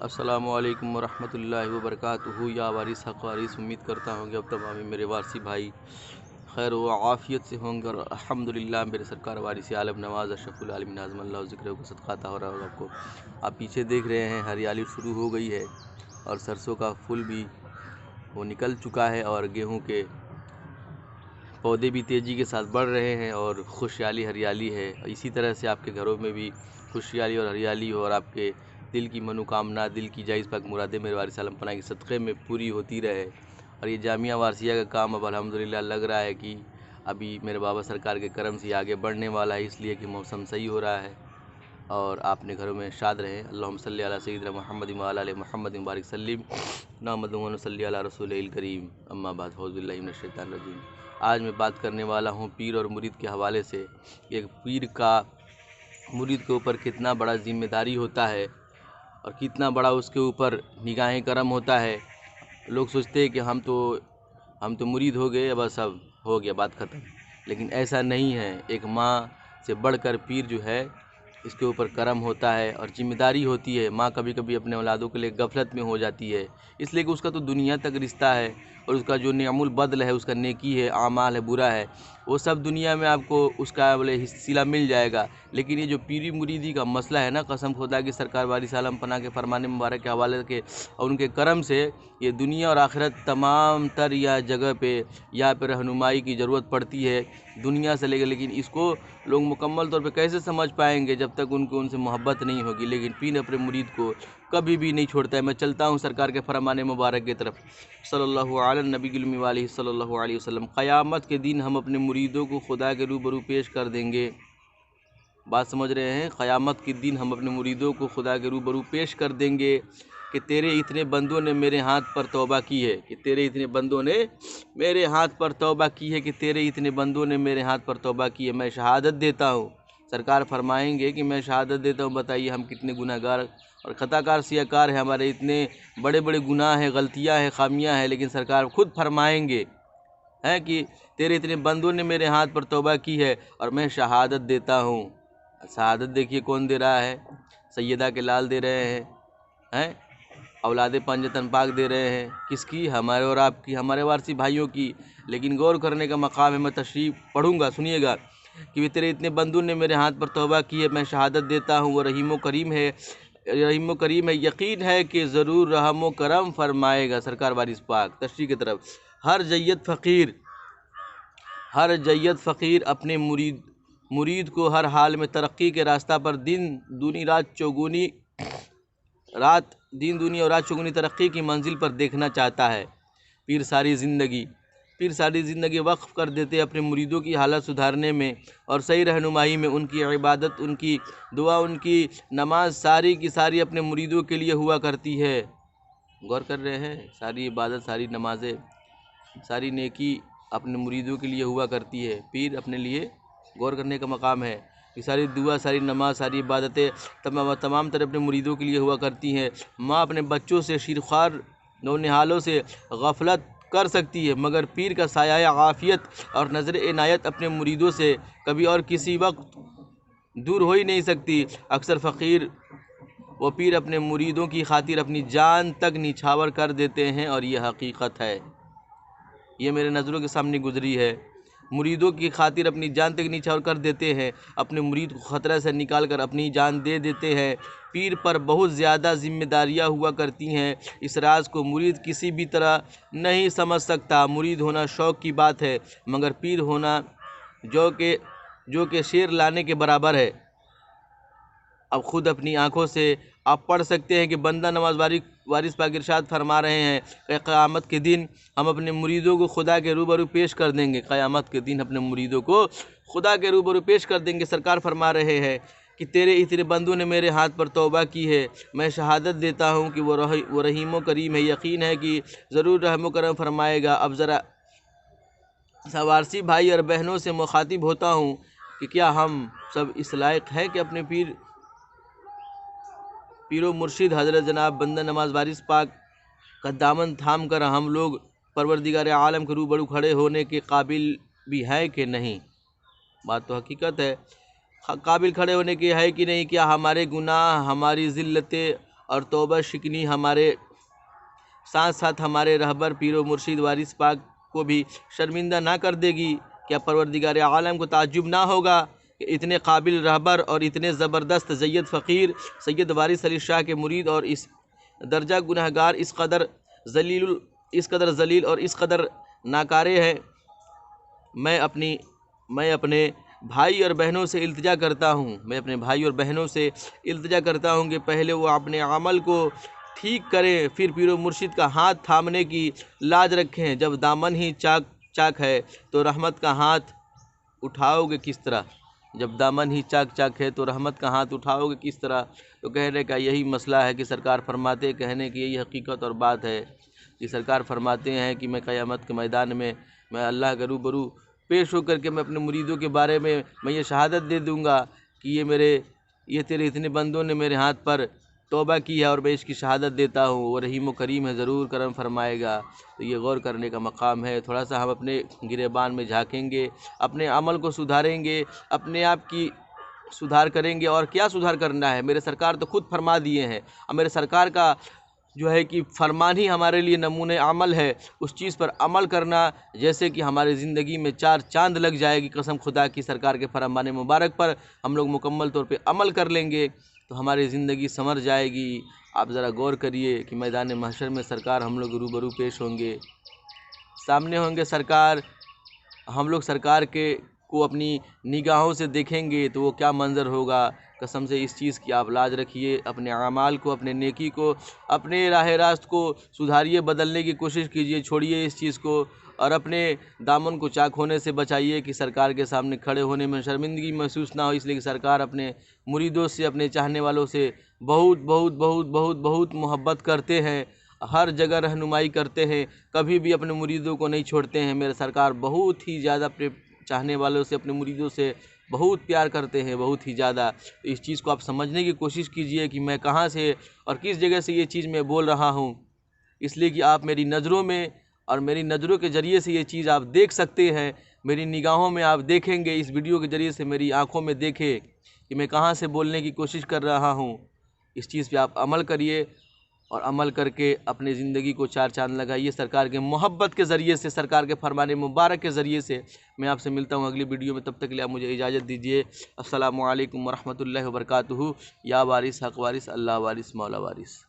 السلام علیکم ورحمۃ اللہ وبرکاتہ۔ یا وارث حق وارث، امید کرتا ہوں کہ اب تمام میرے وارثی بھائی خیر و عافیت سے ہوں گے، اور الحمدللہ میرے سرکار وارث عالم نواز اشرف العالمین اعظم اللہ ذکرہ کو صدقہ عطا ہو رہا ہوگا آپ کو۔ آپ پیچھے دیکھ رہے ہیں ہریالی شروع ہو گئی ہے، اور سرسوں کا پھول بھی وہ نکل چکا ہے، اور گیہوں کے پودے بھی تیزی کے ساتھ بڑھ رہے ہیں، اور خوشحالی ہریالی ہے۔ اسی طرح سے آپ کے گھروں میں بھی خوشحالی اور ہریالی ہو، اور آپ کے دل کی منوکامنا، دل کی جائز پاک مرادیں میرے وارث عالم پناہ کے صدقے میں پوری ہوتی رہے۔ اور یہ جامعہ وارثیہ کا کام اب الحمدللہ لگ رہا ہے کہ ابھی میرے بابا سرکار کے کرم سے آگے بڑھنے والا ہے، اس لیے کہ موسم صحیح ہو رہا ہے، اور آپ اپنے گھروں میں شاد رہیں۔ اللہم صلی علی سیدنا محمد وعلی آل محمد مبارک سلم، نحمدہ و نصلی علی رسولہ الکریم، اما بعد، اعوذ باللہ من الشیطان الرجیم۔ آج میں بات کرنے والا ہوں پیر اور مرید کے حوالے سے۔ ایک پیر کا مرید کے اوپر کتنا بڑا ذمہ داری ہوتا ہے، اور کتنا بڑا اس کے اوپر نگاہ کرم ہوتا ہے۔ لوگ سوچتے ہیں کہ ہم تو مرید ہو گئے، بس اب ہو گیا، بات ختم، لیکن ایسا نہیں ہے۔ ایک ماں سے بڑھ کر پیر جو ہے، اس کے اوپر کرم ہوتا ہے اور ذمہ داری ہوتی ہے۔ ماں کبھی کبھی اپنے اولادوں کے لیے غفلت میں ہو جاتی ہے، اس لیے کہ اس کا تو دنیا تک رشتہ ہے، اور اس کا جو نعم البدل ہے، اس کا نیکی ہے، اعمال ہے، برا ہے، وہ سب دنیا میں آپ کو اس کا صلہ مل جائے گا۔ لیکن یہ جو پیری مریدی کا مسئلہ ہے نا، قسم خدا کی سرکار وارث عالم پناہ کے فرمان مبارک کے حوالے کے اور ان کے کرم سے یہ دنیا اور آخرت تمام تر یا جگہ پہ یا پہ رہنمائی کی ضرورت پڑتی ہے دنیا سے لے کے، لیکن اس کو لوگ مکمل طور پہ کیسے سمجھ پائیں گے جب تک ان کو ان سے محبت نہیں ہوگی۔ لیکن پیر اپنے مرید کو کبھی بھی نہیں چھوڑتا ہے۔ میں چلتا ہوں سرکار کے فرمان مبارک کی طرف، صلی اللہ علی النبی الامی وآلہ صلی اللہ علیہ وسلم۔ قیامت کے دن ہم اپنے مریدوں کو خدا کے روبرو پیش کر دیں گے۔ بات سمجھ رہے ہیں؟ قیامت کے دن ہم اپنے مریدوں کو خدا کے روبرو پیش کر دیں گے کہ تیرے اتنے بندوں نے میرے ہاتھ پر توبہ کی ہے، کہ تیرے اتنے بندوں نے میرے ہاتھ پر توبہ کی ہے، کہ تیرے اتنے بندوں نے میرے ہاتھ پر توبہ کی ہے، میں شہادت دیتا ہوں۔ سرکار فرمائیں گے کہ میں شہادت دیتا ہوں، بتائیے ہم کتنے گناہ گار اور خطا کار سیاہ کار ہیں، ہمارے اتنے بڑے بڑے گناہ ہیں، غلطیاں ہیں، خامیاں ہیں، لیکن سرکار خود فرمائیں گے کہ تیرے اتنے بندوں نے میرے ہاتھ پر توبہ کی ہے، اور میں شہادت دیتا ہوں۔ شہادت دیکھیے کون دے رہا ہے؟ سیدہ کے لال دے رہے ہیں، اولاد پنجتن پاک دے رہے ہیں۔ کس کی؟ ہمارے اور آپ کی، ہمارے وارثی بھائیوں کی۔ لیکن غور کرنے کا مقام ہے، میں تشریح پڑھوں گا، سنیے گا کہ تیرے اتنے بندوں نے میرے ہاتھ پر توبہ کی ہے، میں شہادت دیتا ہوں، وہ رحیم و کریم ہے، رحیم و کریم ہے، یقین ہے کہ ضرور رحم و کرم فرمائے گا۔ سرکار وارث پاک تشریح کی طرف، ہر جید فقیر اپنے مرید کو ہر حال میں ترقی کے راستہ پر دین دونی اور رات چوگنی ترقی کی منزل پر دیکھنا چاہتا ہے۔ پیر ساری زندگی وقف کر دیتے اپنے مریدوں کی حالت سدھارنے میں اور صحیح رہنمائی میں۔ ان کی عبادت، ان کی دعا، ان کی نماز ساری کی ساری اپنے مریدوں کے لیے ہوا کرتی ہے۔ غور کر رہے ہیں؟ ساری عبادت، ساری نمازیں، ساری نیکی اپنے مریدوں کے لیے ہوا کرتی ہے۔ پیر اپنے لیے غور کرنے کا مقام ہے کہ ساری دعا، ساری نماز، ساری عبادتیں تمام طرح اپنے مریدوں کے لیے ہوا کرتی ہیں۔ ماں اپنے بچوں سے، شیرخوار نونہالوں سے غفلت کر سکتی ہے، مگر پیر کا سایہ عافیت اور نظر عنایت اپنے مریدوں سے کبھی اور کسی وقت دور ہو ہی نہیں سکتی۔ اکثر فقیر و پیر اپنے مریدوں کی خاطر اپنی جان تک نچھاور کر دیتے ہیں، اور یہ حقیقت ہے، یہ میرے نظروں کے سامنے گزری ہے۔ مریدوں کی خاطر اپنی جان تک نچھاور کر دیتے ہیں، اپنے مرید کو خطرہ سے نکال کر اپنی جان دے دیتے ہیں۔ پیر پر بہت زیادہ ذمہ داریاں ہوا کرتی ہیں، اس راز کو مرید کسی بھی طرح نہیں سمجھ سکتا۔ مرید ہونا شوق کی بات ہے، مگر پیر ہونا جو کہ شیر لانے کے برابر ہے۔ اب خود اپنی آنکھوں سے آپ پڑھ سکتے ہیں کہ بندہ نواز وارث پاک ارشاد فرما رہے ہیں کہ قیامت کے دن ہم اپنے مریدوں کو خدا کے روبرو پیش کر دیں گے۔ قیامت کے دن اپنے مریدوں کو خدا کے روبرو پیش کر دیں گے۔ سرکار فرما رہے ہیں کہ تیرے اتنے بندوں نے میرے ہاتھ پر توبہ کی ہے، میں شہادت دیتا ہوں کہ وہ رحیم و کریم ہے، یقین ہے کہ ضرور رحم و کرم فرمائے گا۔ اب ذرا وارثی بھائی اور بہنوں سے مخاطب ہوتا ہوں کہ کیا ہم سب اس لائق ہیں کہ اپنے پیر و مرشد حضرت جناب بندہ نواز وارث پاک کا دامن تھام کر ہم لوگ پروردگار عالم کے روبرو کھڑے ہونے کے قابل بھی ہیں کہ نہیں؟ بات تو حقیقت ہے، قابل کھڑے ہونے کے ہے کہ نہیں؟ کیا ہمارے گناہ، ہماری ذلتیں اور توبہ شکنی ہمارے ساتھ ساتھ ہمارے رہبر پیر و مرشد وارث پاک کو بھی شرمندہ نہ کر دے گی؟ کیا پروردگار عالم کو تعجب نہ ہوگا کہ اتنے قابل رہبر اور اتنے زبردست سید فقیر سید وارث علی شاہ کے مرید اور اس درجہ گنہگار اس قدر ذلیل اور اس قدر ناکارے ہیں؟ میں اپنے بھائی اور بہنوں سے التجا کرتا ہوں کہ پہلے وہ اپنے عمل کو ٹھیک کریں، پھر پیر و مرشد کا ہاتھ تھامنے کی لاج رکھیں۔ جب دامن ہی چاک ہے تو رحمت کا ہاتھ اٹھاؤ گے کس طرح؟ تو کہنے کا یہی مسئلہ ہے کہ سرکار فرماتے، کہنے کی یہی حقیقت اور بات ہے کہ سرکار فرماتے ہیں کہ میں قیامت کے میدان میں اللہ کے روبرو پیش ہو کر کے میں اپنے مریدوں کے بارے میں یہ شہادت دے دوں گا کہ یہ تیرے اتنے بندوں نے میرے ہاتھ پر توبہ کی ہے اور میں اس کی شہادت دیتا ہوں، وہ رحیم و کریم ہے، ضرور کرم فرمائے گا۔ تو یہ غور کرنے کا مقام ہے۔ تھوڑا سا ہم اپنے گریبان میں جھانکیں گے، اپنے عمل کو سدھاریں گے، اپنے آپ کی سدھار کریں گے۔ اور کیا سدھار کرنا ہے؟ میرے سرکار تو خود فرما دیے ہیں، اور میرے سرکار کا جو ہے کہ فرمان ہی ہمارے لیے نمونہ عمل ہے۔ اس چیز پر عمل کرنا جیسے کہ ہماری زندگی میں 4 چاند لگ جائے گی، قسم خدا کی سرکار کے فرمان مبارک پر ہم لوگ مکمل طور پہ عمل کر لیں گے تو ہماری زندگی سنور جائے گی۔ آپ ذرا غور کریے کہ میدان محشر میں سرکار ہم لوگ روبرو پیش ہوں گے، سامنے ہوں گے سرکار، ہم لوگ سرکار کو اپنی نگاہوں سے دیکھیں گے تو وہ کیا منظر ہوگا۔ قسم سے اس چیز کی آپ لاج رکھیے، اپنے اعمال کو، اپنے نیکی کو، اپنے راہ راست کو سدھاریے، بدلنے کی کوشش کیجیے، چھوڑیے اس چیز کو، اور اپنے دامن کو چاک ہونے سے بچائیے کہ سرکار کے سامنے کھڑے ہونے میں شرمندگی محسوس نہ ہو۔ اس لیے کہ سرکار اپنے مریدوں سے، اپنے چاہنے والوں سے بہت بہت بہت بہت بہت محبت کرتے ہیں، ہر جگہ رہنمائی کرتے ہیں، کبھی بھی اپنے مریدوں کو نہیں چھوڑتے ہیں۔ میرے سرکار بہت ہی زیادہ اپنے چاہنے والوں سے، اپنے مریدوں سے بہت پیار کرتے ہیں، بہت ہی زیادہ۔ اس چیز کو آپ سمجھنے کی کوشش کیجئے کہ میں کہاں سے اور کس جگہ سے یہ چیز میں بول رہا ہوں، اس لیے کہ آپ میری نظروں میں اور میری نظروں کے ذریعے سے یہ چیز آپ دیکھ سکتے ہیں، میری نگاہوں میں آپ دیکھیں گے، اس ویڈیو کے ذریعے سے میری آنکھوں میں دیکھیں کہ میں کہاں سے بولنے کی کوشش کر رہا ہوں۔ اس چیز پہ آپ عمل کریے، اور عمل کر کے اپنے زندگی کو 4 چاند لگائیے سرکار کے محبت کے ذریعے سے، سرکار کے فرمان مبارک کے ذریعے سے۔ میں آپ سے ملتا ہوں اگلی ویڈیو میں، تب تک کے لیے آپ مجھے اجازت دیجیے۔ السلام علیکم ورحمۃ اللہ وبرکاتہ۔ یا وارث حق وارث، اللہ وارث مولا وارث۔